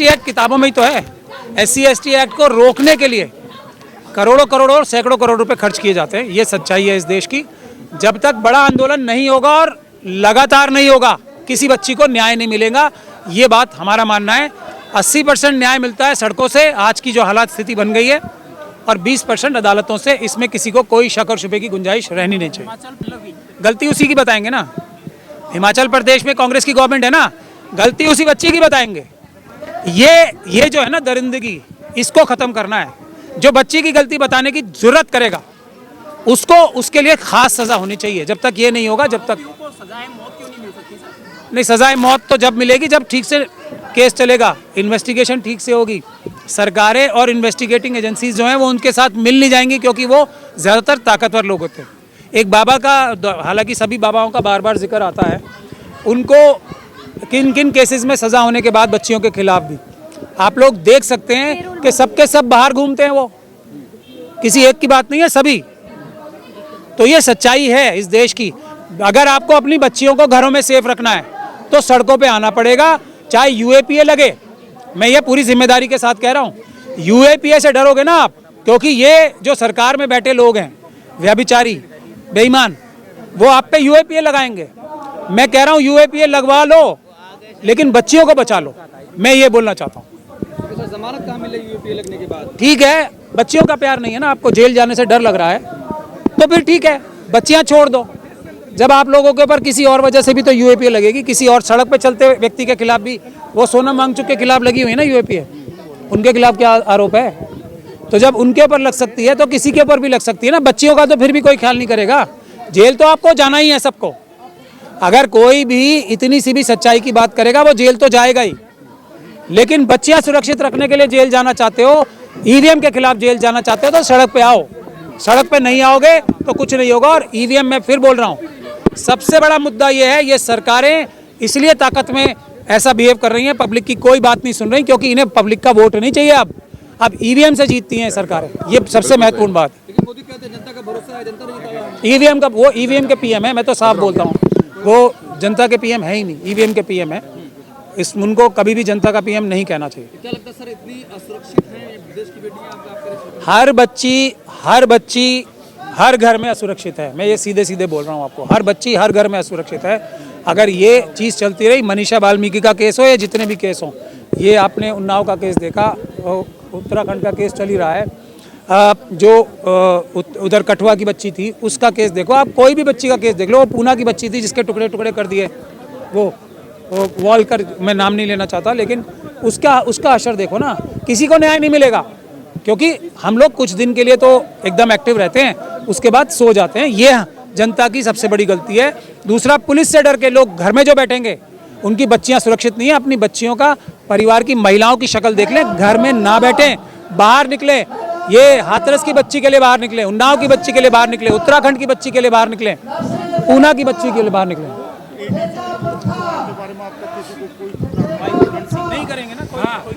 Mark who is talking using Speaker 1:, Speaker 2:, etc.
Speaker 1: SC/ST act किताबों में ही तो है। SC/ST एक्ट को रोकने के लिए करोड़ों करोड़ों और सैकड़ों करोड़ रुपए खर्च किए जाते हैं। ये सच्चाई है इस देश की। जब तक बड़ा आंदोलन नहीं होगा और लगातार नहीं होगा, किसी बच्ची को न्याय नहीं मिलेगा। ये बात हमारा मानना है। 80% न्याय मिलता है सड़कों से, आज की जो हालात स्थिति बन गई है, और 20% अदालतों से। इसमें किसी को कोई शक और शुबे की गुंजाइश रहनी नहीं चाहिए। गलती उसी की बताएंगे ना। हिमाचल प्रदेश में कांग्रेस की गवर्नमेंट है ना, गलती उसी बच्ची की बताएंगे। ये जो है ना दरिंदगी, इसको खत्म करना है। जो बच्ची की गलती बताने की जुर्रत करेगा उसको, उसके लिए खास सजा होनी चाहिए। जब तक ये नहीं होगा, जब तक
Speaker 2: सजाए मौत क्यों नहीं मिल सकती सर?
Speaker 1: नहीं, सजाए मौत तो जब मिलेगी जब ठीक से केस चलेगा, इन्वेस्टिगेशन ठीक से होगी। सरकारें और इन्वेस्टिगेटिंग एजेंसीज जो हैं वो उनके साथ मिल नहीं जाएंगी, क्योंकि वो ज़्यादातर ताकतवर लोग होते हैं। एक बाबा का, हालांकि सभी बाबाओं का बार बार जिक्र आता है, उनको किन किन केसेस में सज़ा होने के बाद बच्चियों के खिलाफ भी आप लोग देख सकते हैं कि सबके सब बाहर घूमते हैं। वो किसी एक की बात नहीं है, सभी। तो ये सच्चाई है इस देश की। अगर आपको अपनी बच्चियों को घरों में सेफ रखना है तो सड़कों पे आना पड़ेगा, चाहे UAPA लगे। मैं ये पूरी जिम्मेदारी के साथ कह रहा हूँ। UAPA से डरोगे ना आप, क्योंकि ये जो सरकार में बैठे लोग हैं, व्यभिचारी, बेईमान, वो आप पे UAPA लगाएंगे। मैं कह रहा हूँ UAPA लगवा लो, लेकिन बच्चियों को बचा लो। मैं ये बोलना चाहता हूँ।
Speaker 2: जमानत कहाँ मिलेगी UAPA लगने के बाद?
Speaker 1: ठीक है, बच्चियों का प्यार नहीं है ना, आपको जेल जाने से डर लग रहा है, तो फिर ठीक है, बच्चियां छोड़ दो। जब आप लोगों के ऊपर किसी और वजह से भी तो UAPA लगेगी, किसी और सड़क पे चलते व्यक्ति के खिलाफ भी, वो सोनम वांगचुक के खिलाफ लगी हुई है ना UAPA, उनके खिलाफ क्या आरोप है? तो जब उनके ऊपर लग सकती है तो किसी के ऊपर भी लग सकती है ना। बच्चियों का तो फिर भी कोई ख्याल नहीं करेगा। जेल तो आपको जाना ही है सबको। अगर कोई भी इतनी सी भी सच्चाई की बात करेगा वो जेल तो जाएगा ही। लेकिन बच्चियां सुरक्षित रखने के लिए जेल जाना चाहते हो, EVM के खिलाफ जेल जाना चाहते हो, तो सड़क पे आओ। सड़क पे नहीं आओगे तो कुछ नहीं होगा। और EVM, मैं फिर बोल रहा हूँ, सबसे बड़ा मुद्दा ये है, ये सरकारें इसलिए ताकत में ऐसा बिहेव कर रही हैं, पब्लिक की कोई बात नहीं सुन रही, क्योंकि इन्हें पब्लिक का वोट नहीं चाहिए। अब EVM से जीतती हैं सरकारें, ये सबसे महत्वपूर्ण बात।
Speaker 2: लेकिन मोदी कहते हैं जनता का भरोसा है, जनता ने जिताया।
Speaker 1: EVM का, वो EVM के PM है, मैं तो साफ बोलता हूँ, वो जनता के PM है ही नहीं, EVM के PM है। उनको कभी भी जनता का PM नहीं कहना चाहिए।
Speaker 2: क्या लगता है सर, इतनी असुरक्षित है देश की बेटियां?
Speaker 1: हर बच्ची हर घर में असुरक्षित है। मैं ये सीधे सीधे बोल रहा हूँ आपको, हर बच्ची हर घर में असुरक्षित है। अगर ये चीज़ चलती रही, मनीषा वाल्मीकि का केस हो या जितने भी केस हों, ये आपने उन्नाव का केस देखा, उत्तराखंड का केस चल ही रहा है, जो उधर कठुआ की बच्ची थी उसका केस देखो, आप कोई भी बच्ची का केस देख लो। वो पूना की बच्ची थी जिसके टुकड़े टुकड़े कर दिए, वो वॉलकर, मैं नाम नहीं लेना चाहता, लेकिन उसका असर देखो ना। किसी को न्याय नहीं मिलेगा, क्योंकि हम लोग कुछ दिन के लिए तो एकदम एक्टिव रहते हैं, उसके बाद सो जाते हैं। ये जनता की सबसे बड़ी गलती है। दूसरा, पुलिस से डर के लोग घर में जो बैठेंगे, उनकी बच्चियां सुरक्षित नहीं है। अपनी बच्चियों का, परिवार की महिलाओं की शक्ल देख लें, घर में ना बैठें, बाहर निकले। ये हाथरस की बच्ची के लिए बाहर निकले, उन्नाव की बच्ची के लिए बाहर निकले, उत्तराखंड की बच्ची के लिए बाहर निकले, पूना की बच्ची के लिए बाहर निकले। नहीं करेंगे ना कोई।